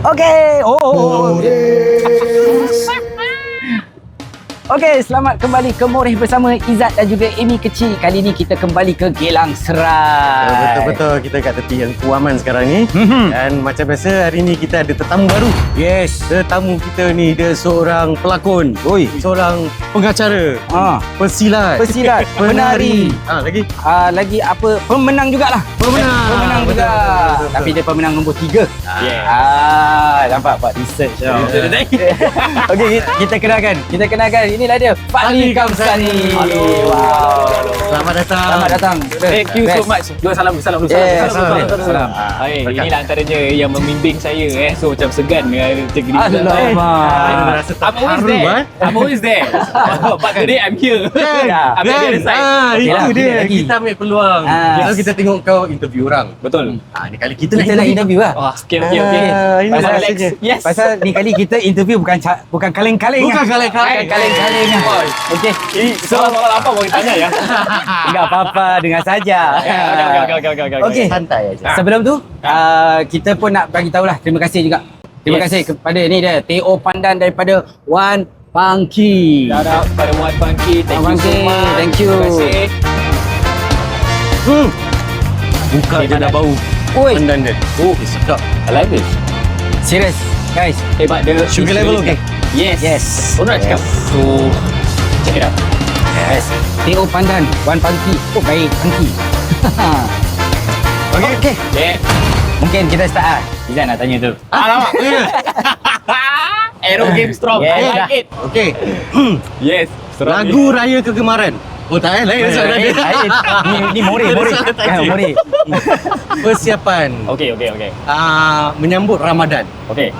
Okey. Okey, selamat kembali ke Moreh bersama Izzat dan juga Amy kecil. Kali ni kita kembali ke Geylang Serai. Betul-betul, kita kat tepi yang Kuaman sekarang ni. Dan macam biasa hari ni kita ada tetamu baru. Yes. Tetamu kita ni dia seorang pelakon, seorang pengacara, pesilat, penari. Lagi Lagi pemenang jugalah. Pemenang juga. Betul. Tapi dia pemenang nombor 3. Nampak buat research. Okey, kita kenalkan. Inilah dia, Fadli Kamsani. Wow. Selamat datang. Thank you so much. Dua salam dulu. Salam. Inilah antaranya yang membimbing saya So macam segan dengan macam gini. Alamak. I'm always there. But today I'm here. I'm at the other side. Itu Okey dia. lah, Kita ambil peluang. Kalau kita tengok kau interview orang. Betul. Ni kali kita Kita nak interview lah. Okay. Ini Pasal relax. Yes. Pasal ni kali kita interview bukan kaleng-kaleng. Bukan kaleng-kaleng. Kaleng-kaleng. Okey. Soalan apa mau tanya ya? Enggak apa-apa, dengar saja. Okey. Santai aja. Sebelum tu, kita pun nak bagi tahulah terima kasih juga. Terima kasih kepada ni dia, Teo Pandan daripada Wan Funky. Shout out pada Wan Funky. Thank you so much. Thank you. Terima kasih. Buka dia dah bau. Oi, Pandan dia. Sedap. I like this. serius guys. But the Sugar level okay? Yes. Kau nak cakap. So, check it out. Yes. Teo Pandan, Wan Funky. Oh, baik, Funky. Okey. Yeah. Mungkin kita start lah. Izzat nak tanya tu. Alamak. Aero game strong. Yes. I like it. Okey. Yes. Lagu raya kegemaran. Oh tak lain soalan dia. Ni Moreh. Moreh. Persiapan Okay. menyambut Ramadan. Okay.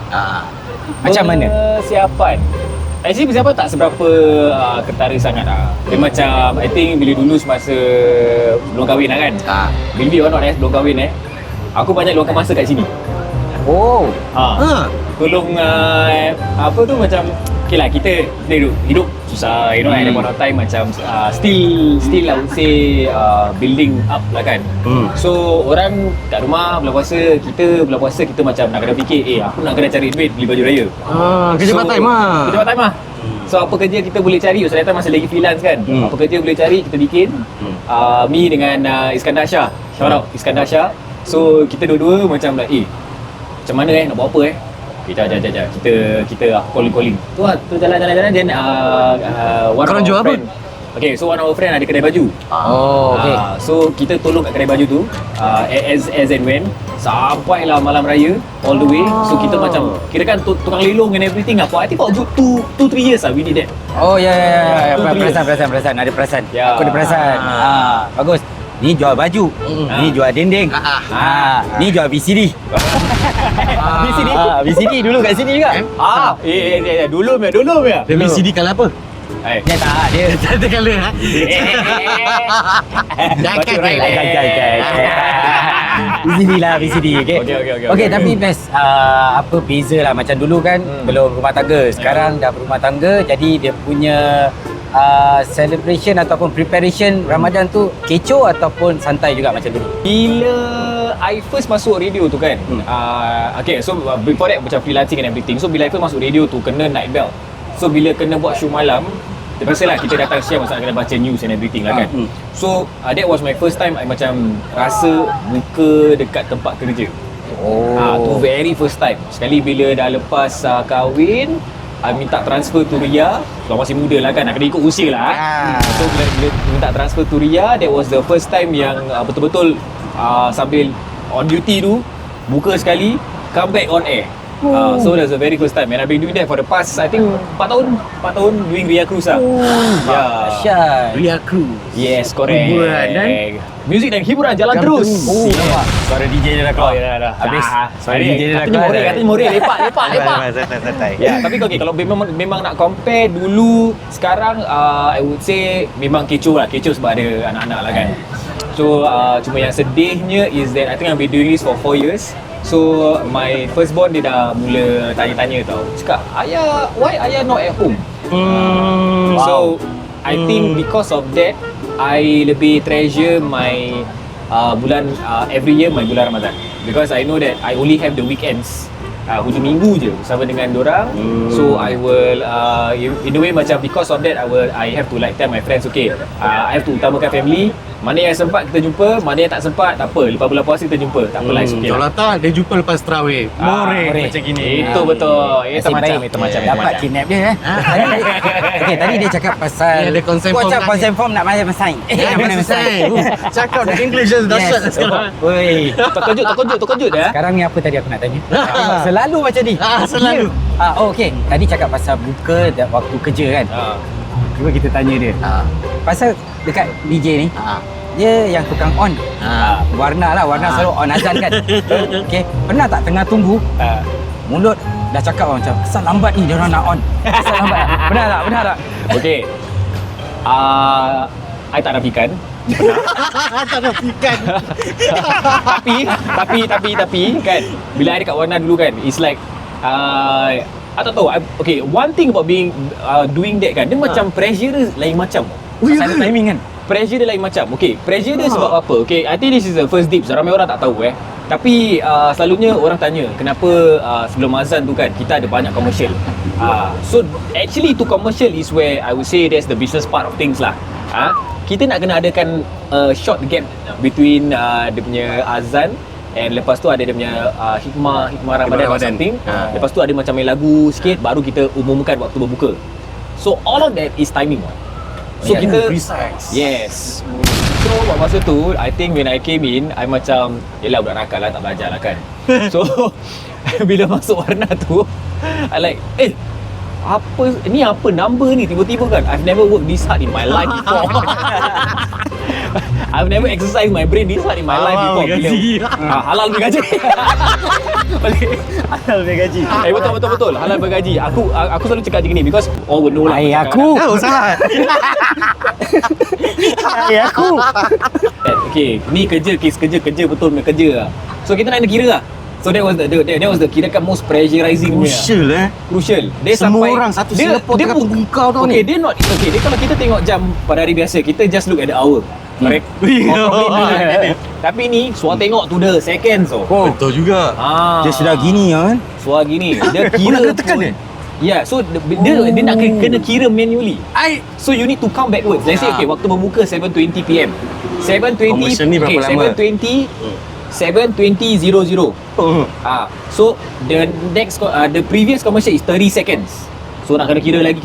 Macam mana? Persiapan. Actually persiapan tak seberapa ketara sangat lah. Dia macam, I think bila dulu semasa belum kahwin lah kan. Believe it or not sebelum kahwin aku banyak luangkan masa kat sini. Oh. Tolong apa tu macam okay lah kita hidup susah, you know, at that point of time macam still I would say building up lah kan. So orang kat rumah bulan puasa kita macam nak kena fikir aku nak kena cari duit beli baju raya. Kerja part time lah. Kerja part time lah. So apa kerja kita boleh cari, so that time masih lagi freelance kan. Apa kerja boleh cari kita bikin. Me dengan Iskandar Shah. Shout out Iskandar Shah. So kita dua-dua macam like macam mana nak buat apa Kita calling. Tu jalan then one Korang of jual our friend. Okay, so one of our friend ada kedai baju. Oh, okay. So kita tolong kat kedai baju tu as and when sampailah malam raya all the way. So kita macam kira kan tukang lelong and everything apa. I think for good 2-3 years we did that. Oh ya. 2-3 Perasan. Ada perasan. Ya. Aku ada perasan. Bagus. Ni jual baju. Ni jual dinding. Ni jual VCD. VCD? VCD dulu kat sini juga. Dulu ya. Dia VCD kalau apa? Dia tak, dia Tak ada colour VCD, okay? Okay, tapi best apa beza lah macam dulu kan belum rumah tangga. Sekarang dah berumah tangga, jadi dia punya celebration ataupun preparation Ramadan tu kecoh ataupun santai juga macam dulu? Bila I first masuk radio tu kan okay, so before that macam freelancing and everything. So bila I first masuk radio tu kena night bell. So bila kena buat show malam, terpaksalah kita datang siang masa nak kena baca news and everything lah kan. So that was my first time I macam rasa buka dekat tempat kerja. Tu very first time. Sekali bila dah lepas kahwin, I minta transfer to Ria. Kalau masih muda lah kan, nak kena ikut usia lah. So bila minta transfer to Ria, that was the first time yang betul-betul sambil on duty tu buka sekali, come back on air. So that's the very first time and I've been doing that for the past I think 4 tahun doing Ria Cruise lah. Dahsyat. Ria Cruise. Yes, correct. Hiburan dan music dan hiburan jalan terus. Nampak. Suara DJ dia dah keluar. Dah. Habis. Suara DJ dia dah keluar. Katanya Moreh lepak. Santai. Ya, tapi okay, kalau memang nak compare dulu sekarang I would say memang kecoh sebab ada anak-anak lah kan. So cuma yang sedihnya is that I think I've been doing this for 4 years. So my firstborn dia dah mula tanya-tanya tau. Cakap, why ayah not at home? So I think because of that I lebih treasure my bulan every year my bulan Ramadan, because I know that I only have the weekends hujung minggu je bersama dengan dorang. So I will in a way macam because of that I have to like tell my friends, okay, I have to utamakan family. Mana yang sempat kita jumpa, mana yang tak sempat tak apa, lepas bulan puasa kita jumpa, tak apalah, it's okay Kalau lah. tak, dia jumpa lepas tarawih. Moreh macam gini. Itu betul. Itu macam Dapat kidnap dia Okay, tadi dia cakap pasal Dia ada consent form cakap tadi. consent form nak macam sign. Mana sign? Cakap dah English dah dahsyat sekarang. Woi. Terkejut ya. Sekarang ni apa tadi aku nak tanya? Selalu macam ni. Selalu. Okey. Tadi cakap pasal buka waktu kerja kan. Cuba kita tanya dia. Pasal dekat DJ ni, dia yang tukang on. Warna selalu on azan kan. Okey. Pernah tak tengah tunggu mulut dah cakap macam asal lambat ni dia orang nak on. Asal lambat. Pernah tak? Okey. I tak nafikan. Tak ada pikan. tapi kan bila I dekat Warna dulu kan, it's like I tak tahu. Okay, one thing about doing that kan, dia macam pressure dia lain macam. Pasal timing kan. Pressure dia lain macam. Okay, pressure dia sebab apa? Okay, I think this is the first dip. Ramai orang tak tahu Tapi selalunya orang tanya kenapa sebelum azan tu kan kita ada banyak commercial. So actually tu commercial is where I would say that's the business part of things lah. Kita nak kena adakan short gap between dia punya azan and lepas tu ada dia punya hikmah Ramadan or something. Lepas tu ada macam main lagu sikit, baru kita umumkan waktu berbuka. So all of that is timing. So kita precise. Yes. So masa tu I think when I came in, I macam yelah budak nakal lah, tak belajar lah kan. So bila masuk Warna tu, I like apa number ni tiba-tiba kan. I've never worked this hard in my life before. I've never exercised my brain this hard in my life before. Halal bergaji. Halal bergaji. Betul. Halal bergaji. Aku selalu cakap macam ni because all would know lah. Aku. Salah. Aku. Okay, ni kes kerja betul punya kerja lah. So kita nak kena kira lah. So that was the kirakan most pressurizing punya. Crucial. Dia Semua sampai orang satu Singapore tengah tunggu kau tau ni. Dia kalau kita tengok jam pada hari biasa, kita just look at the hour. Correct? Tapi ni suara tengok to the seconds Betul juga. Dia sudah gini kan. Suara gini. Dia kira Kena tekan dia? Ya, so dia nak kena kira manually. So you need to count backwards. Let's say okay, waktu berbuka 7:20 PM. 7:20 Commercial ni berapa lama? 7:20 so the next the previous commercial is 30 seconds. So nak kena kira lagi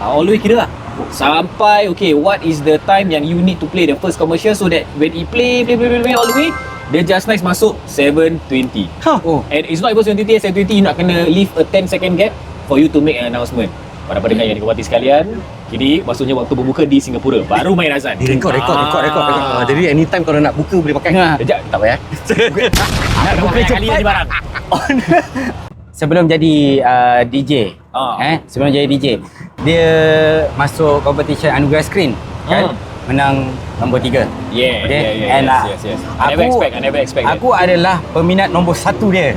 all the way kira lah sampai okay, what is the time yang you need to play the first commercial, so that when it play all the way, dia just nice masuk 7:20. And it's not even 7:20, 7:20 you nak kena leave a 10 second gap for you to make an announcement. Pada pendengar yang dihormati sekalian, kini maksudnya waktu berbuka di Singapura baru main azan. Rekod. Jadi anytime kalau nak buka boleh pakai. Sekejap, tak payah. Nak buka kali cepat. ni barang. Sebelum jadi DJ, sebelum jadi DJ, dia masuk competition Anugerah Screen kan, menang nombor 3. Yeah, Okay? yeah. And Yes. I never expect that. Aku adalah peminat nombor 1 dia.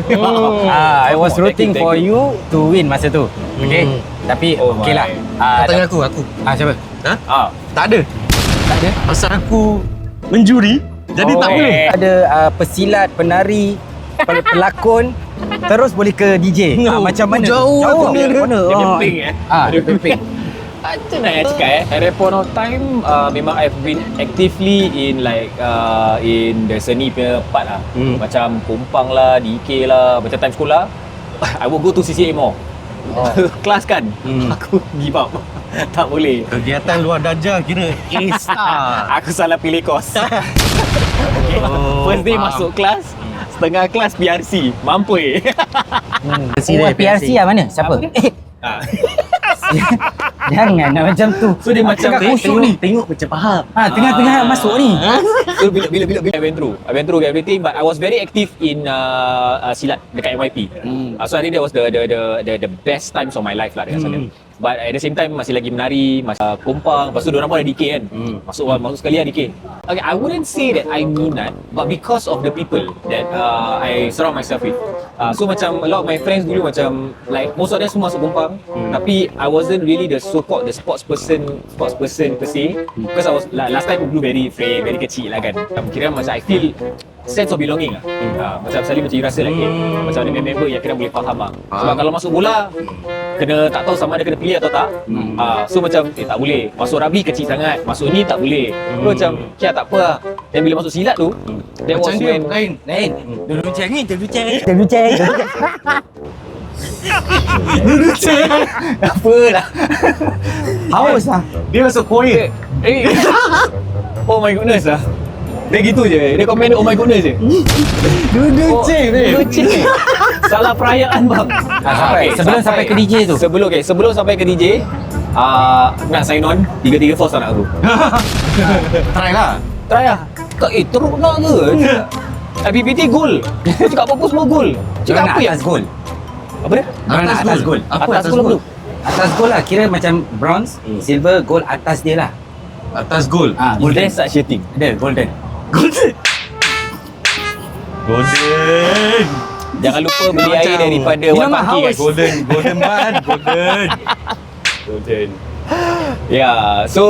I was rooting Thank for you. you to win masa tu. Okay? Tapi okay lah. Tanya aku. Siapa? Tak ada. Pasal aku menjuri, jadi tak boleh. Ada pesilat, penari, pelakon, terus boleh ke DJ. Macam mana? Jauh Dia pemping Dia pemping. Macam nak cakap at that point of time, memang I've been actively in like in the seni punya part lah. Macam Kumpang lah, DK lah, macam time sekolah I will go to CCA more. Kelas kan, aku give up. Tak boleh. Kegiatan luar darjah kira A-star. Aku salah pilih kos. First day masuk kelas, setengah kelas PRC, mampu PRC lah mana? Siapa? Jangan nak macam tu. So dia macam kusuk ni. Tengok macam faham. Tengah-tengah masuk ni. So bila I went through everything, but I was very active in silat dekat MYP. So I think that was the best times of my life lah dekat sana. But at the same time masih lagi menari, masih Kumpang. Lepas tu diorang pun ada DK kan. Masuk sekali lah DK. Okay, I wouldn't say that I minat, but because of the people that I surround myself with. So macam a lot of my friends dulu macam like most of them semua masuk Kumpang, tapi I wasn't really the so-called the sports person per se, because I was last time dulu very kecil lah kan. Kira macam I feel sense of belonging lah. Macam Salim macam you rasa like macam ada member yang kena boleh faham lah. Sebab kalau masuk bola kena tak tahu sama ada kena pilih atau tak. So macam tak boleh. Masuk rugby kecil sangat, masuk ni tak boleh. So macam tak apa lah. Dan bila masuk silat tu, that was Macam dia when lain. Dulu macam ni, dulu ceng. Apa lah. Haus lah. Dia masuk Korea. Oh my goodness lah. Dia gitu je. Dia komen oh my goodness je. Dulu ceng. Dulu ceng. Salah perayaan bang. Sebelum sampai ke DJ tu. Sebelum sampai ke DJ, nak sign on 3-3 force anak aku. Try lah. Try lah. Teruk nak ke? PPT gol. Kau cakap apa-apa semua gol. Cakap apa yang atas gol? Apa dia? Atas gol. Apa Atas gol apa tu? Atas gol lah, kira macam bronze, silver, gold atas dia lah. Atas gol. Golden. There's such a thing. Ada golden. Golden. Jangan lupa beli air daripada Minum Wan Pangki haus. guys. Golden man. Golden. Yeah, so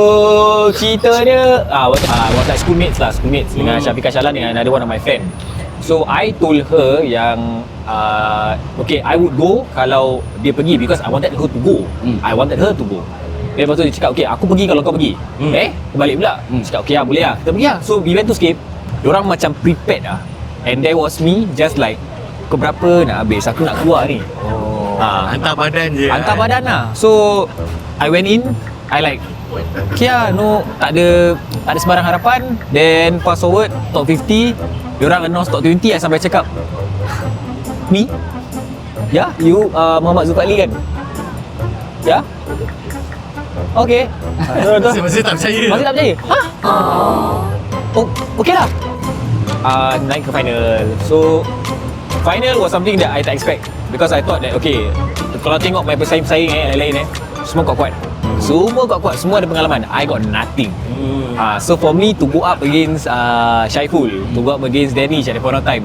cerita dia was like schoolmates dengan Syafiqah Shalan dengan another one of my friend. So I told her yang okay, I would go kalau dia pergi because I wanted her to go. I wanted her to go. Then lepas tu dia cakap okay, aku pergi kalau kau pergi. Balik pula. Cakap okay lah, boleh lah. Kita pergi lah. So we went to Scape. Diorang macam prepared lah. And there was me just like pukul berapa nak habis, aku nak keluar ni. Hantar badan je. Hantar badan lah. So I went in, I like okay lah, no, tak ada sembarang harapan. Then fast forward top 50, diorang announce top 20. I sampai cakap me? Ya, you Muhammad Zulfaqli kan? Ya? Okay. Masih tak percaya. Masih tak percaya? Oh, okay lah. Naik ke final. So final was something that I tak expect because I thought that okay, kalau tengok my pesaing-pesaing lain-lain semua kuat-kuat. Semua kuat-kuat, semua ada pengalaman. I got nothing. So for me to go up against Syaiful, to go up against Danish at the point of time,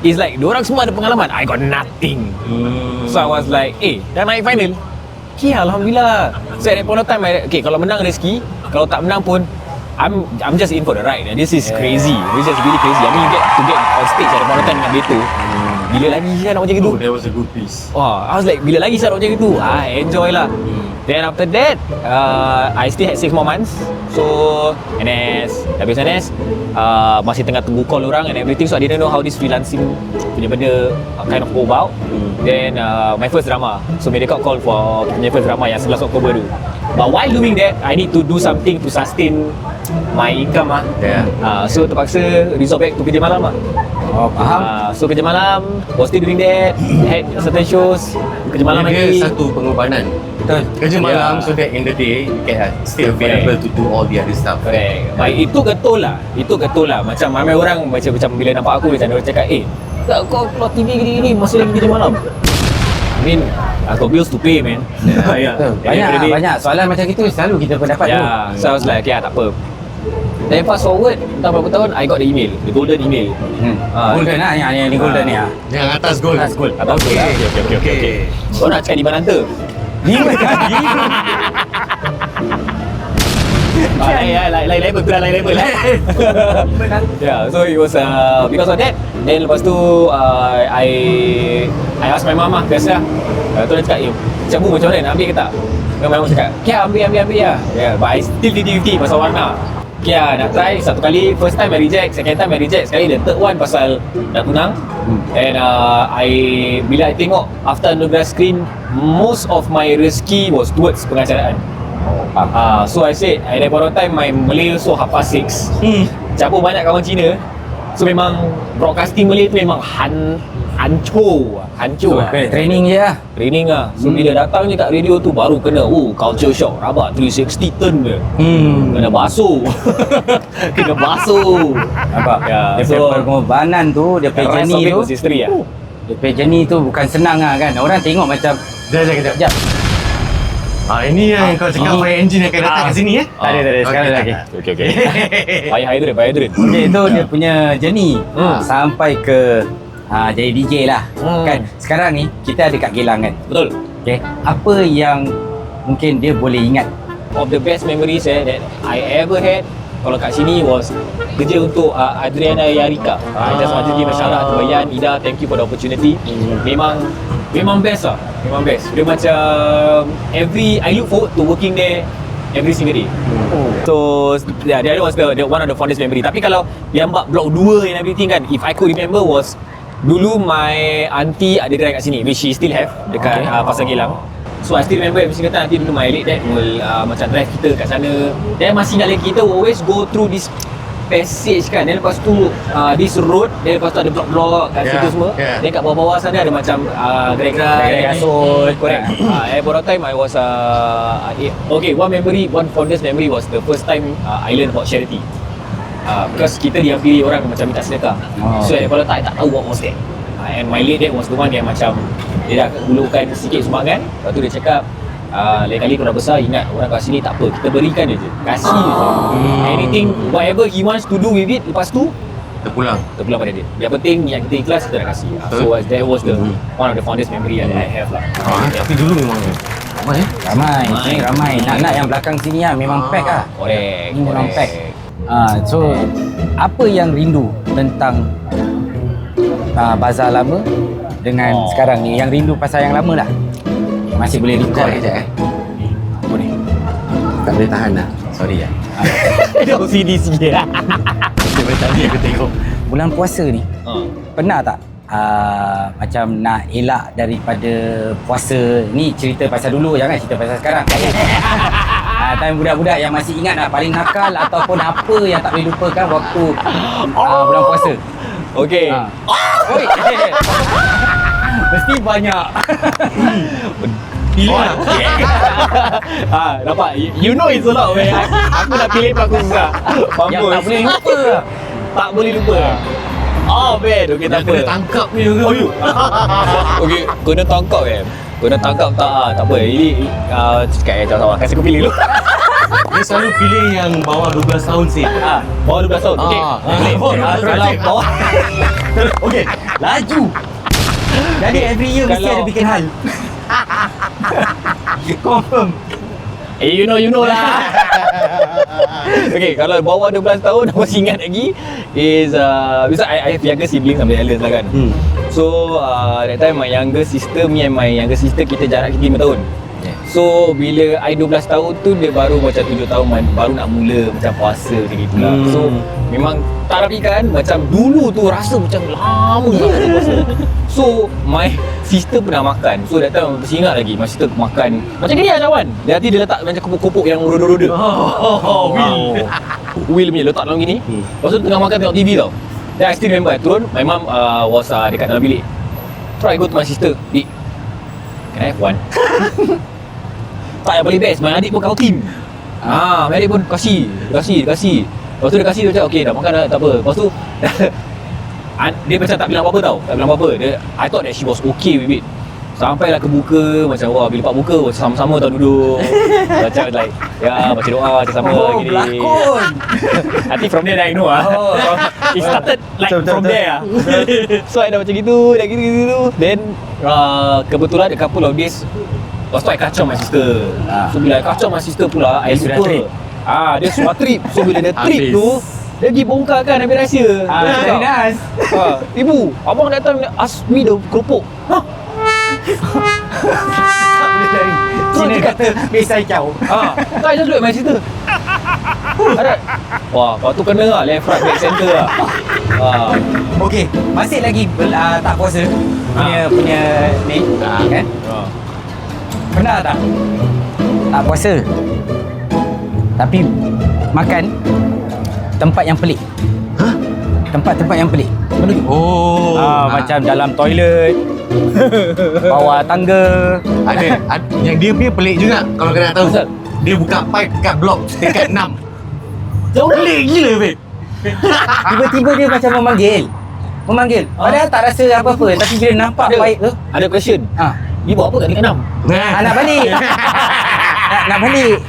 it's like diorang semua ada pengalaman. I got nothing. So I was like, dah naik final. Okay, alhamdulillah. So at that point of time, okay, kalau menang rezeki, kalau tak menang pun I'm just in for the ride. And this is crazy. This is really crazy. I mean, you get to get on stage at the point of time dengan Beto. Bila lagi saya nak macam gitu? That was a good piece. I was like, bila lagi saya nak macam gitu? I enjoy lah. Then after that, I still had 6 more months. So NS, habis NS, masih tengah tunggu call orang and everything. So I didn't know how this freelancing punya benda kind of go about. Then my first drama. So Mediacorp call for punya first drama yang 11 Oktober tu. But while doing that, I need to do something to sustain my income lah. So terpaksa resort back to kerja malam lah. Faham. So kerja malam, was still doing that, had certain shows, kerja malam Dia lagi. satu pengorbanan. Betul. Kerja malam so that in the day you can still available to do all the other stuff. Correct. Baik, itu betul lah. Macam ramai orang macam bila nampak aku macam dia cakap, tak, kau keluar TV gini-gini masih lagi kerja malam. I mean, I got bills to pay, man. Banyak soalan macam itu selalu kita pendapat tu. So I was like, okay, tak apa. Then fast forward, tak berapa tahun, I got the email, the golden email. Golden lah, yang ni golden ni lah. Yang atas gol. Atas gol. Okay. Kau nak cakap di mana hantar? 5 kali. Lain level tu lah, lain level lah. Yeah, so it was because of that. Then lepas tu I ask my mom lah, biasa lah. Tu dia cakap, Cik Bu macam mana nak ambil ke tak? Dan my mom cakap, Kia ambil lah. Yeah, but I still 50-50 pasal warna. Kia nak try satu kali, first time I reject, second time I reject, sekali the third one pasal nak tunang. And bila I tengok after undergrad screen, most of my rezeki was towards pengacaraan. So I said, at that point of time, my Malay also half past 6. Campur banyak kawan Cina. So memang broadcasting Malay tu memang hancur lah. Training je lah. Training lah. So bila datang je kat radio tu baru kena culture shock. Rabak 360 turn dia. Kena basuh. Kena basuh. Nampak? Ya, Dia so punya pengorbanan tu, dia punya journey tu. Dia punya journey tu bukan senang lah kan. Orang tengok macam Sekejap. Ini yang kau cakap fire engine akan datang kat sini Tak ada. Sekarang lagi. Okay. Fire hydrant. Okay, itu dia punya journey sampai ke jadi DJ lah. Kan sekarang ni kita ada kat Geylang kan. Betul. Okay, apa yang mungkin dia boleh ingat? Of the best memories that I ever had kalau kat sini was kerja untuk Adriana Yarika. Just want to give a shout out to Bayan, Ida, thank you for the opportunity. Memang best lah. Memang best. Dia macam I look forward to working there every single day. So yeah, that was the one of the fondest memory. Tapi kalau yang blok 2 and everything kan, if I could remember was dulu my auntie ada gerai kat sini, which she still have dekat Pasar Gelang. So I still remember every single time nanti dulu my late dad will macam drive kita kat sana. Dan masih ingat lagi kita will always go through this passage kan. Dan lepas tu this road, dan lepas tu ada blok-blok kat situ semua. Dan kat bawah-bawah sana ada macam gerai-gerai kasut. Correct. At one time I was okay, one fondest memory was the first time I learned about charity. Because kita dihampiri orang macam minta sedekah. So at that point of time I tak tahu what was that. And my late dad was the one yang macam dia dah hulurkan sikit sumbangan. Lepas tu dia cakap lain kali kalau dah besar, ingat orang kat sini tak apa, kita berikan je, kasih je. Anything, whatever he wants to do with it, lepas tu Terpulang pada dia. Yang penting yang kita ikhlas, kita dah kasih. So that was the one of the fondest memory that I have lah. Tapi dulu memang Ramai. Nak yang belakang sini lah memang pack lah. Correct. Ini memang pack. So apa yang rindu tentang bazar lama dengan sekarang ni? Yang rindu pasal yang lama lah. Masih boleh recall kejap Apa ni? Tak boleh tahan lah. Sorry ya. Dia OCD sikit. Daripada tadi aku tengok bulan puasa ni, pernah tak macam nak elak daripada puasa ni? Cerita pasal dulu, jangan cerita pasal sekarang. Time budak-budak yang masih ingat lah paling nakal ataupun apa yang tak boleh lupakan waktu bulan puasa. Okay. Oi. Mesti banyak. Pilih lah. Nampak? You know it's a lot where aku nak pilih pun aku susah. Yang tak boleh lupa. Tak boleh lupa. Man. Okay, tak apa. Kena tangkap ni juga. Okay, kena tangkap Kena tangkap tak apa. Ini cakap jangan sama. Kasih aku pilih dulu. Dia selalu pilih yang bawah 12 tahun sih. Bawah 12 tahun. Okay. Kalau bawah. Okay, laju. Jadi every year mesti ada bikin hal. Confirm. You know lah. Okay, kalau bawah 12 tahun aku masih ingat lagi is because I have younger siblings sama elders lah kan. So that time my younger sister, me and my younger sister, kita jarak 5 tahun. So bila I 12 tahun tu dia baru macam 7 tahun baru nak mula macam puasa macam gitulah. So memang tak rapikan, macam dulu tu rasa macam lama sangat dia puasa. So my sister pernah makan. So that time masih ingat lagi my sister makan macam gini lah kawan. Dia nanti dia letak macam kopok-kopok yang roda-roda. Wheel punya letak dalam gini. Lepas tu tengah makan tengok TV tau. Then I still remember I turun, my mom was dekat dalam bilik. So I go to my sister, "Dik, can I have one?" Tak, yang paling best, my adik pun kau team. My adik pun kasih. Lepas tu dia kasih, dia cakap, okay dah makan dah, tak apa. Lepas tu dia macam tak bilang apa-apa tau. Tak bilang apa-apa. I thought that she was okay with it. Sampailah ke buka, macam wah bila pak buka macam sama-sama tau duduk. Macam like ya baca doa macam sama gini. Berlakon. I think from there I know it started like from there So I dah macam gitu, dah gitu. Then kebetulan a couple of days lepas tu I kacau my sister. So bila I kacau my sister pula, I sudah lupa. trip. Dia sudah trip. So bila dia trip tu, dia pergi bongkarkan ambil rahsia. Very nice. Ibu, abang datang ask me the keropok. Tak boleh lari. Cina kata besai kau. Tak, I just look at my sister. Alright. Wah, lepas tu kena lah left right back center lah. Okey, masih lagi tak puasa punya ni kan? Pernah tak puasa tapi makan tempat yang pelik? Tempat-tempat yang pelik. Macam dalam toilet, bawah tangga. Ada yang dia punya pelik juga kalau kena tahu. Dia buka pipe kat blok tingkat 6. Jauh pelik gila babe. Tiba-tiba dia macam memanggil. Padahal tak rasa apa-apa, tapi bila nampak pipe tu, Ada question. Dia buat apa kat tingkat 6? nak balik.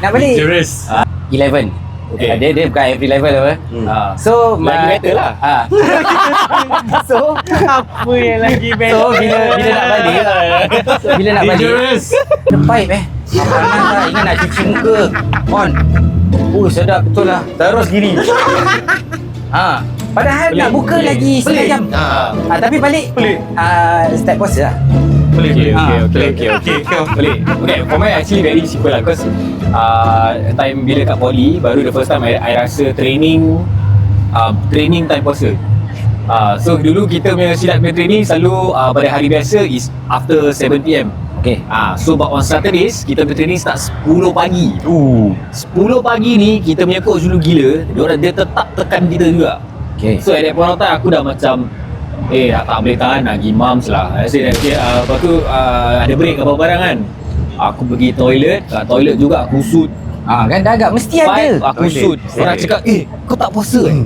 nak balik. Serius. 11. Okay. Dia bukan every level apa. So Lagi better lah. So Apa yang lagi So bila nak balik, Dangerous. the pipe Panas lah, ingat nak cuci muka. On. Sedap betul lah. Terus gini. Padahal nak buka lagi setengah jam. Tapi balik. Start puasa lah. Okay. Okay, for me actually very simple lah. Because time bila kat poly, baru the first time I rasa training time puasa. So dulu kita punya silat punya training selalu pada hari biasa is after 7 PM. Okay. So but on Saturdays kita punya training start 10 pagi. 10 pagi ni kita punya coach dulu gila. Dia tetap tekan kita juga. Okay. So at that point of time aku dah macam tak boleh tahan nak pergi mams lah. Saya dah lepas tu ada break apa barang kan. Aku pergi toilet, kat toilet juga aku shoot. Kan dah agak mesti ada. Aku shoot. Orang cakap, kau tak puasa kan?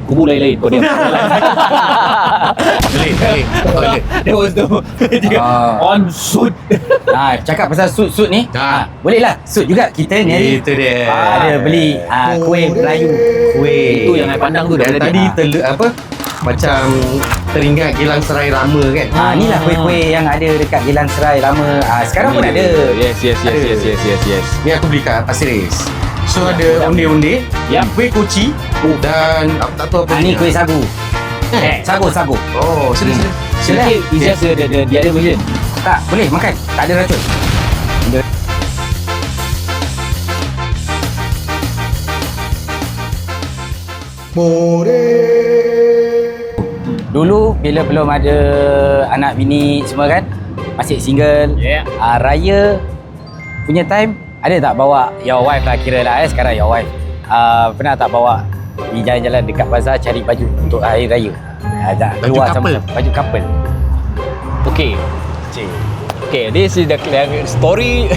Kubu lain-lain kau dia. Toilet. That was the on shoot. Cakap pasal suit ni. Boleh lah suit juga kita ni hari. Itu dia. Ada beli kuih Melayu. Kuih. Itu yang I pandang tu dah tadi macam teringat Geylang Serai lama kan. Ni lah kuih-kuih yang ada dekat Geylang Serai lama. Sekarang pun ada. Yes. Ni aku beli kat Pasir Ris. So ada onde-onde, kuih koci dan aku tak tahu apa Ni kuih sagu. Sagu. Oh, sila. It's just the other version. Tak, boleh makan. Tak ada racun. Dulu bila belum ada anak bini semua kan, masih single. Raya punya time, ada tak bawa your wife lah, kira lah sekarang your wife. Pernah tak bawa pergi jalan-jalan dekat bazar cari baju untuk hari raya? Baju couple. Baju couple. Okay, this is the story.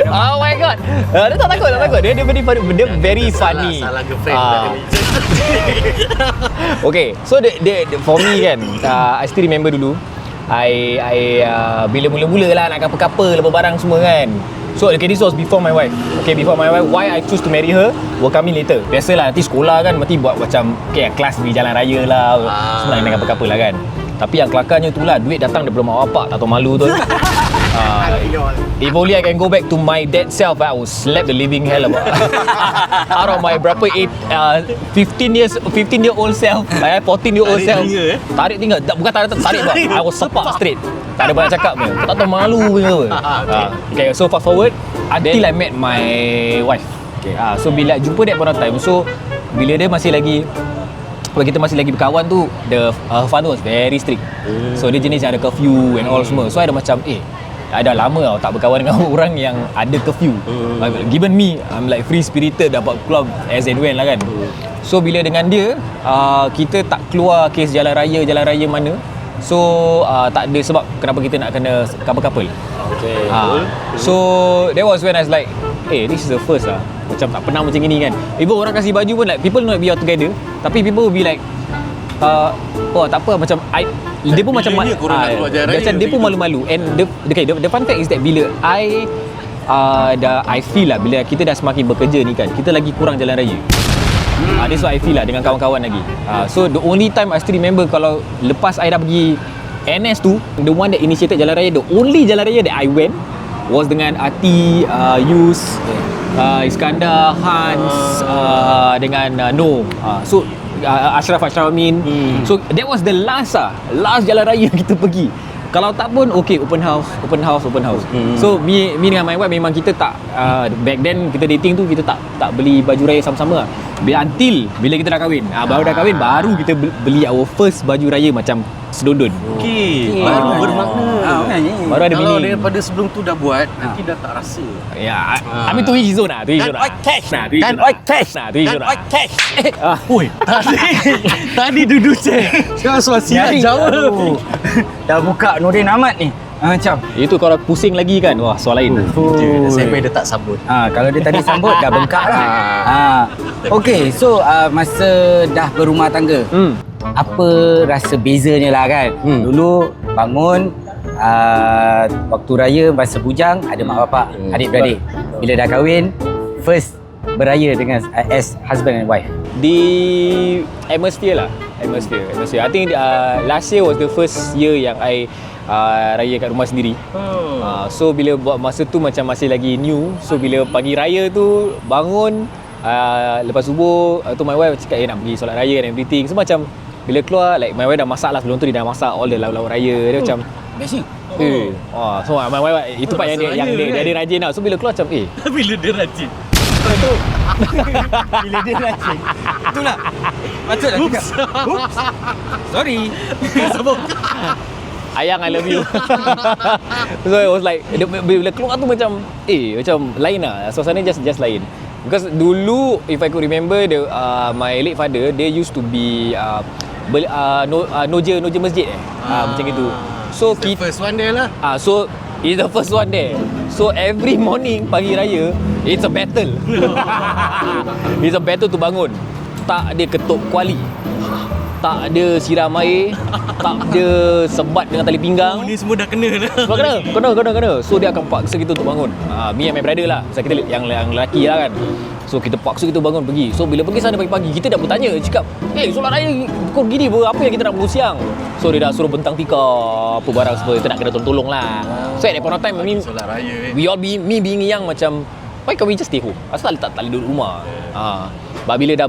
Oh my god. Dia tak takut. Dia very funny. Salah girlfriend. Okay, so for me kan, I still remember dulu I bila mula-mula lah nak couple lepas barang semua kan. So okay, this was before my wife. Why I choose to marry her will come in later. Biasalah nanti sekolah kan mesti buat macam kelas di jalan raya lah. Semua nak couple lah kan. Tapi yang kelakarnya tu lah, duit datang daripada mak bapak, tak tahu malu tu. If only I can go back to my dad self, I will slap the living hell out of my 15 year old self, 14 year old self. Tarik tinggal. Bukan tarik bang. I will sepak straight. Tak ada banyak cakap ni. Tak tahu malu ke apa. Okay, so fast forward until I met my wife. So bila jumpa that point of time, so bila dia masih lagi, kalau kita masih lagi berkawan tu, the father was very strict. So dia jenis yang ada curfew and all semua. So I ada macam dah lama tau tak berkawan dengan orang yang ada curfew. Given me, I'm like free spirited, dapat keluar as and when lah kan. So bila dengan dia, kita tak keluar kes jalan raya mana. So tak ada sebab kenapa kita nak kena couple. So that was when I was like, this is the first lah. Macam tak pernah macam ni kan. Even orang kasih baju pun like people not be all together, tapi people will be like tak apa macam dia pun macam dia pun malu-malu. And the fun fact is that bila I feel lah bila kita dah semakin bekerja ni kan, kita lagi kurang jalan raya. That's what I feel lah dengan kawan-kawan lagi. So the only time I still remember kalau lepas I dah pergi NS tu, the one that initiated jalan raya, the only jalan raya that I went was dengan Ati, Yus, Iskandar, Hans, dengan No. So Ashraf Amin. So that was the last jalan raya kita pergi. Kalau tak pun open house. So me dengan my wife memang kita tak back then kita dating tu kita tak beli baju raya sama-sama lah. Until bila kita dah kahwin. Baru dah kahwin baru kita beli our first baju raya macam sedondon. Baru bermakna. Baru ada kalau meaning. daripada sebelum tu dah buat, nanti dah tak rasa. Ya, I mean tu his zone lah. Tadi duduk cek. Sekarang suasana jauh. Dah buka Nordin Ahmad ni. Macam itu kalau pusing lagi kan, wah soal lain. Sampai dia tak sambut. Kalau dia tadi sambut dah bengkak lah. Okay, so masa dah berumah tangga, apa rasa bezanya lah kan? Dulu bangun waktu raya masa bujang ada mak bapak, adik-beradik. Bila dah kahwin, first beraya dengan as husband and wife. Di atmosphere lah. I think last year was the first year yang I raya kat rumah sendiri. So bila buat masa tu macam masih lagi new. So bila pagi raya tu bangun lepas subuh tu my wife cakap nak pergi solat raya and everything. So macam bila keluar like my wife dah masak lah, sebelum tu dia dah masak all the lauk-lauk raya. Dia macam Best ni. so my wife itu part yang dia ada rajin lah. So bila keluar macam Bila dia rajin. Bila dia rajin. Itulah. Patutlah cakap. Oops. Sorry. Ayang, I love you. So it was like bila keluar tu macam macam lain lah. Suasana just lain. Because dulu if I could remember my late father, they used to be noja masjid macam gitu. So the first one there lah. So he's the first one there. So every morning pagi raya it's a battle. It's a battle to bangun. Tak ada ketuk kuali, tak ada siram air, tak ada sebat dengan tali pinggang. Ni semua dah kena dah. Semua kena. So dia akan paksa kita untuk bangun. Me and my brother lah. Pasal kita yang lelaki lah kan. So kita paksa kita bangun pergi. So bila pergi sana pagi-pagi, kita dah bertanya, cakap, solat raya pukul gini apa yang kita nak bangun siang? So dia dah suruh bentang tikar apa barang semua, kita nak kena tolong-tolong lah. So at that point of time, solat raya me being young macam, why can't we just stay home? Asal tak duduk rumah. But bila dah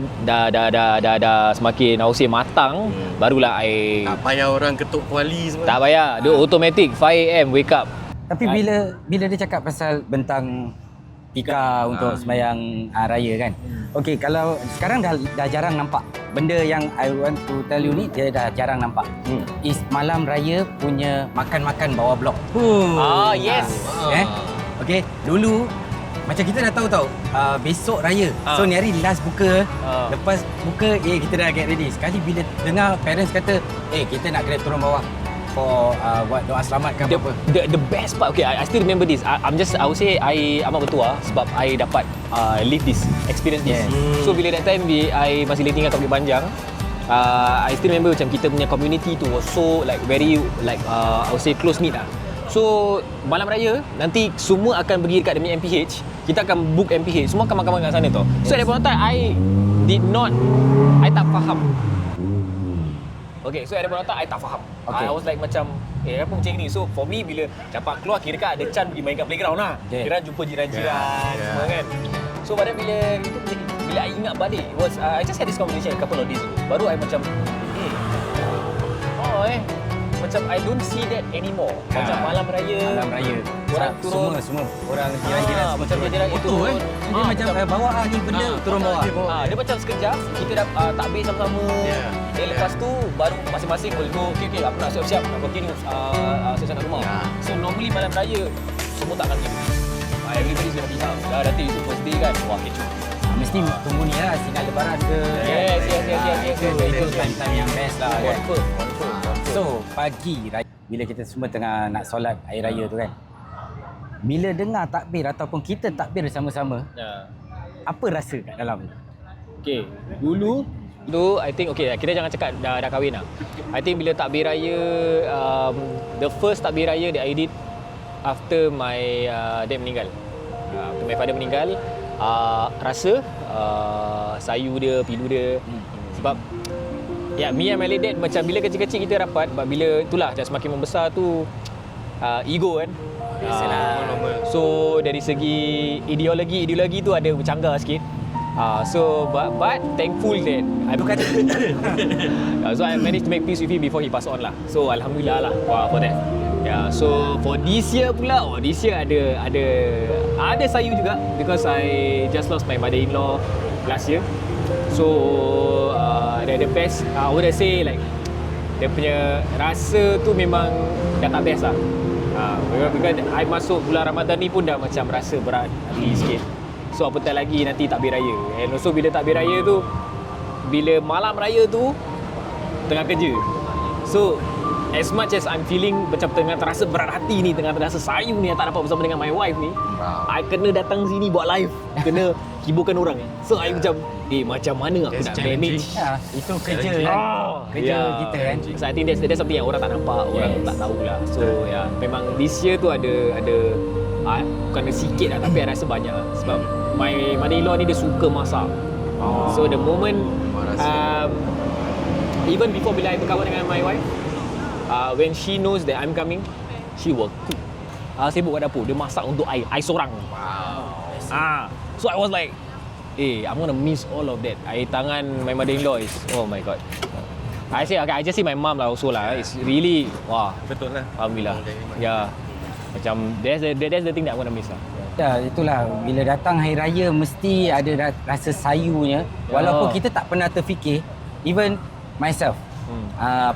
semakin matang, barulah I tak payah orang ketuk kuali semua. tak payah. Dia automatic 5 AM wake up. Tapi bila dia cakap pasal bentang tika untuk sembahyang raya kan. Okey, kalau sekarang dah jarang nampak. Benda yang I want to tell you ni dia dah jarang nampak. Is malam raya punya makan-makan bawah blok. Yes. Okey, dulu macam kita dah tahu besok raya. So ni hari last buka. Lepas buka kita dah get ready. Sekali bila dengar parents kata kita nak kena turun bawah for buat doa selamat ke apa. The best part, okay, I still remember this. I would say I amat bertuah sebab I dapat live this, experience this. So bila that time I masih tinggal kat Bukit Panjang, I still remember macam kita punya community tu was so like very like I would say close knit lah. So malam raya nanti semua akan pergi dekat demi MPH. Kita akan book MPH, semua akan makan-makan kat sana tau. So at that point of time I tak faham. Okay, so at that point of time I tak faham. I was like macam apa macam ni. So for me bila campak keluar kira kan ada chance pergi main kat playground lah. Kira jumpa jiran-jiran semua kan. So pada bila itu macam ni, bila I ingat balik was I just had this conversation a couple of days ago. Baru I macam macam I don't see that anymore. Macam malam raya orang turun semua orang jiran-jiran semua macam jiran itu dia macam bawa ni benda turun bawah. Dia macam sekejap kita dah takbir sama-sama. Lepas tu baru masing-masing boleh go okay aku nak siap-siap nak continue siap-siap kat rumah. So normally malam raya semua tak akan pergi. Everybody sudah pergi dah nanti itu first day kan. Wah kecoh. Mesti tunggu ni lah sinar lebaran ke. Yes. Itu time yang best lah kan. Confirm. So pagi raya bila kita semua tengah nak solat air raya tu kan, bila dengar takbir ataupun kita takbir bersama-sama, apa rasa kat dalam tu? Okay, dulu tu I think okay, kita jangan cakap dah kahwin lah. I think bila takbir raya the first takbir raya that I did after my dad meninggal. After my father meninggal, rasa sayu dia, pilu dia. Sebab me and my late dad macam bila kecil-kecil kita rapat, bila itulah dah semakin membesar tu ego kan. So dari segi ideologi tu ada bercanggah sikit. So but thankful that so I managed to make peace with him before he passed on lah. So alhamdulillah lah for that. So for this year pula, this year ada sayu juga because I just lost my mother-in-law last year. So the best I would say like dia punya rasa tu memang dah tak best lah. Because I masuk bulan Ramadan ni pun dah macam rasa berat hati sikit. So apatah lagi nanti takbir raya. And also bila takbir raya tu, bila malam raya tu tengah kerja. So as much as I'm feeling macam tengah terasa berat hati ni, tengah terasa sayu ni, tak dapat bersama dengan my wife ni, I kena datang sini buat live, kena hiburkan orang. So I macam macam mana aku nak manage. Itu kerja kan. Kerja kita kan. So I think that's something yang orang tak nampak, orang tak tahulah. So memang this year tu ada bukan sikit lah, tapi I rasa banyak lah. Sebab my mother-in-law ni dia suka masak. So the moment even before bila I berkawan dengan my wife, when she knows that I'm coming, she will cook. Sibuk kat dapur, dia masak untuk I seorang. Wow. So I was like, I'm gonna miss all of that. Air tangan my mother-in-law is, oh my god. I just see my mum lah also lah. It's really, wah, Betul lah. alhamdulillah. Yeah. Macam that's the thing that I'm gonna miss lah. Ya, itulah bila datang hari raya mesti ada rasa sayunya. Walaupun kita tak pernah terfikir, even myself.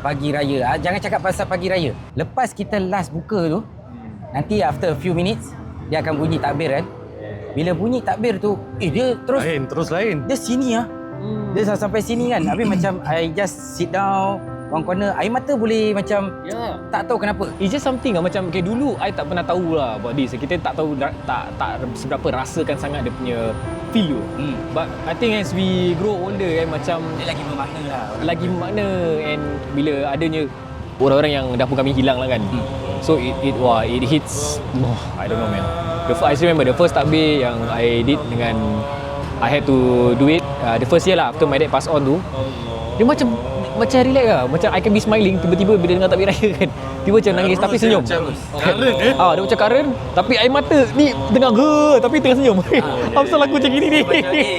Pagi raya, jangan cakap pasal pagi raya. Lepas kita last buka tu, nanti after a few minutes dia akan bunyi takbir kan. Bila bunyi takbir tu, dia terus lain. dia sini ah. Dia sampai sini kan. Habis macam I just sit down one corner, air mata boleh macam tak tahu kenapa. It's just something lah, macam dulu I tak pernah tahu lah about this. Kita tak tahu, tak seberapa rasakan sangat dia punya feel tu. But I think as we grow older kan, macam Dia lagi bermakna lah. lagi bermakna. And bila adanya orang-orang yang dapur kami hilang lah kan, so it hits, I don't know man. I still remember the first takbir yang I did dengan, I had to do it the first year lah after my dad pass on tu. Dia macam relax lah. Macam I can be smiling, tiba-tiba bila dengar takbir raya kan, tiba macam nangis tapi senyum. Current Dia macam current, tapi air mata ni tengah tapi tengah senyum. Apa aku macam gini ni?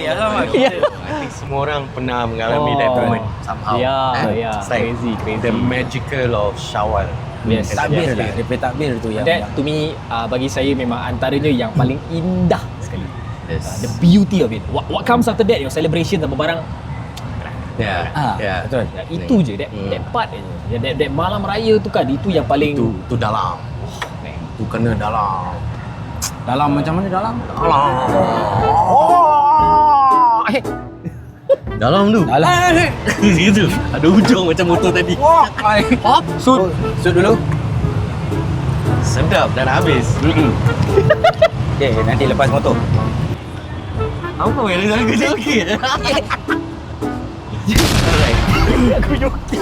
Alamak. I think semua orang pernah mengalami that moment somehow. It's like crazy. the magical of Syawal. Yes. Takbir Yes, lah. yes. Daripada takbir tu yang That to me, bagi saya memang antaranya yang paling indah sekali. Yes. The beauty of it. What comes after that, your celebration sama barang, betul. itu je, that part je. That malam raya tu kan, itu yang paling Itu dalam. Itu kena dalam. Dalam macam mana dalam? Dalam tu. Dalam. Gitu. Ada hujung macam motor tadi. Hop. Sud dulu. Sedap dan habis. Okay, nanti lepas motor. Apa yang dah joget? Aku joget.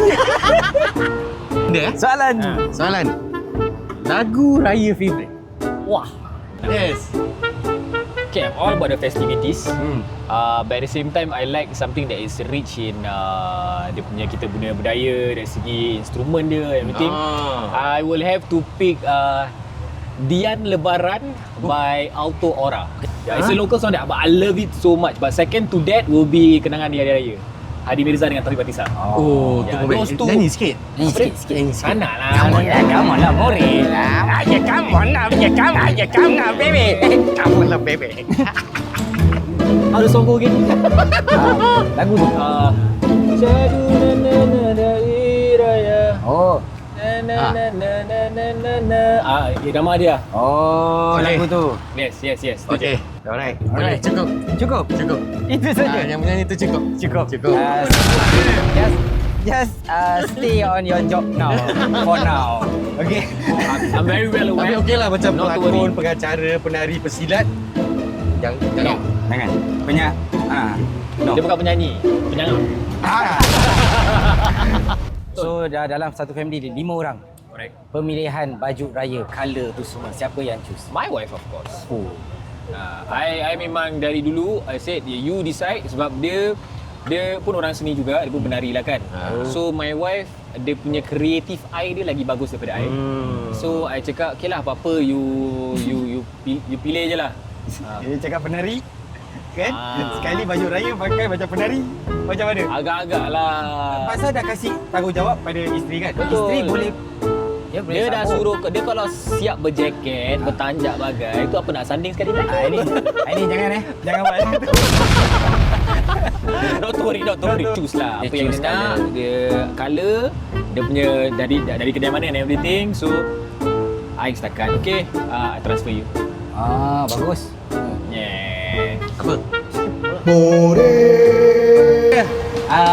Soalan. Lagu raya favourite. wah. Yes. Okay, I'm all about the festivities. But at the same time, I like something that is rich in dia punya kita punya budaya dari segi instrumen dia, everything. I will have to pick Dian Lebaran by Alto Ora. Yeah, it's a local song that, but I love it so much. But second to that will be Kenangan di Hari Raya, Hadi Mirza dengan Taufik Batisah. Oh, yeah, tu baik. those two. Nyanyi sikit. Sikit. Anak lah. Come on lah, Mori. Come on lah, baby. Come on lah, baby. How the song go again? Lagu tu. Syadu na na na raya. Oh. Nama dia. Oh, Okay. lagu tu. Yes. Okay. Alright. Alright. Cukup. Itu saja. Yang menyanyi tu cukup. Just stay on your job now. For now. Okay. I'm very well Tapi aware. okey lah macam Not to pelakon, worry. pengacara, penari, pesilat. Jangan. Jangan. Penyak. No. Dia bukan penyanyi, penyanyi. So dalam satu family dia 5 orang. Correct. Pemilihan baju raya, colour tu semua, siapa yang choose? My wife of course. I memang dari dulu I said you decide, sebab dia pun orang seni juga, dia pun penari lah kan. So my wife, dia punya creative eye dia lagi bagus daripada I. So I cakap okay lah, apa-apa you pilih je lah. Dia cakap penari kan? Sekali baju raya pakai macam penari. Macam mana? Agak-agak lah. Pasal dah kasih tanggungjawab pada isteri kan? Betul. Isteri boleh Dia dah suruh, dia kalau siap berjaket, bertanjak bagai, tu apa nak sanding sekali dah. Ini jangan jangan buat. Not to worry, choose lah. Dia Apa yang choose dia nak, dia colour, dia punya dari kedai mana and everything. So I setakat okay, I transfer you. Bagus. Yeah. Apa?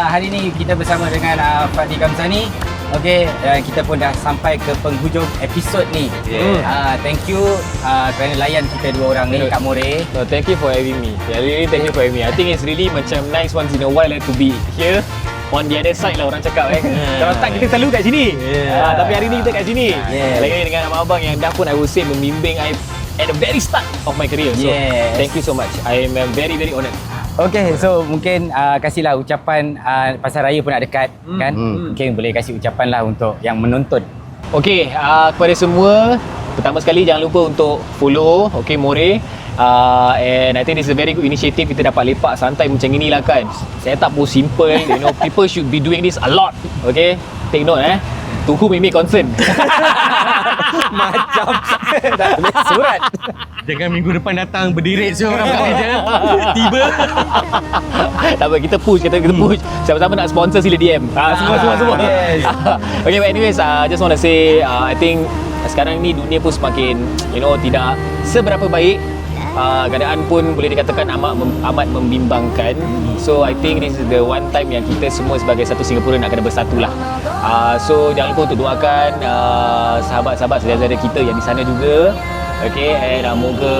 Hari ni kita bersama dengan Fadli Kamsani. Okey, dan kita pun dah sampai ke penghujung episod ni. Thank you kerana layan kita dua orang ni kat More. No, thank you for having me. Yeah, really thank you for having me. I think it's really macam nice once in a while to be here. On the other side lah orang cakap Kalau tak kita selalu kat sini. Tapi hari ni kita kat sini. Lagi dengan abang-abang yang dah pun I would say membimbing I at the very start of my career. So thank you so much. I am very very honoured. Okay, so mungkin kasihlah ucapan pasal raya pun nak dekat kan. Mungkin boleh kasih ucapan lah untuk yang menonton. Okay, kepada semua, pertama sekali jangan lupa untuk follow More. And I think this is a very good initiative. Kita dapat lepak santai macam inilah kan. Setup pun simple. You know, people should be doing this a lot. Okay, take note to whom it may concern. Macam dah tulis surat. Jangan minggu depan datang berdiri seorang kat meja. Tiba. Tak apa, kita push. Siapa-siapa nak sponsor sila DM. Semua. Yes. Okay, but anyways, just want to say, I think sekarang ni dunia pun semakin, tidak seberapa baik. Keadaan pun boleh dikatakan amat membimbangkan. So I think this is the one time yang kita semua sebagai satu Singapura nak kena bersatu lah. So jangan lupa untuk doakan sahabat-sahabat saudara kita yang di sana juga. Okay, and moga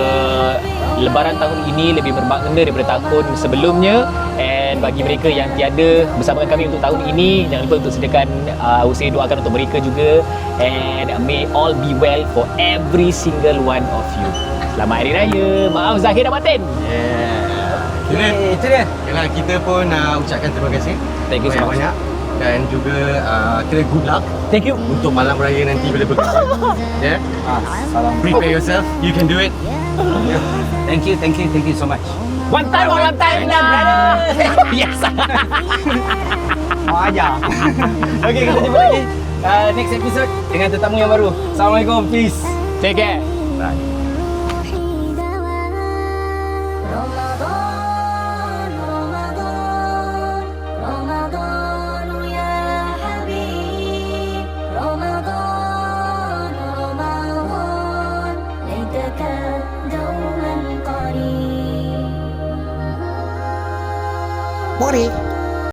Lebaran tahun ini lebih bermakna daripada tahun sebelumnya. And bagi mereka yang tiada bersama dengan kami untuk tahun ini, jangan lupa untuk sediakan saya doakan untuk mereka juga. And may all be well for every single one of you. Selamat Hari Raya. Maaf Zahir dan Batin. Itu dia. Yalah, kita pun ucapkan terima kasih. Thank you so much. banyak. Dan juga kira good luck Thank you. untuk malam raya nanti bila bekerja. Yeah. Salam. Prepare yourself. You can do it. Thank you so much. One time, brother. Yes. Mau aja. Okay, kita jumpa lagi next episode dengan tetamu yang baru. Assalamualaikum. Peace. Take care. Bye. رمضان رمضان رمضان يا حبيب رمضان رمضان ليتك دوما قريب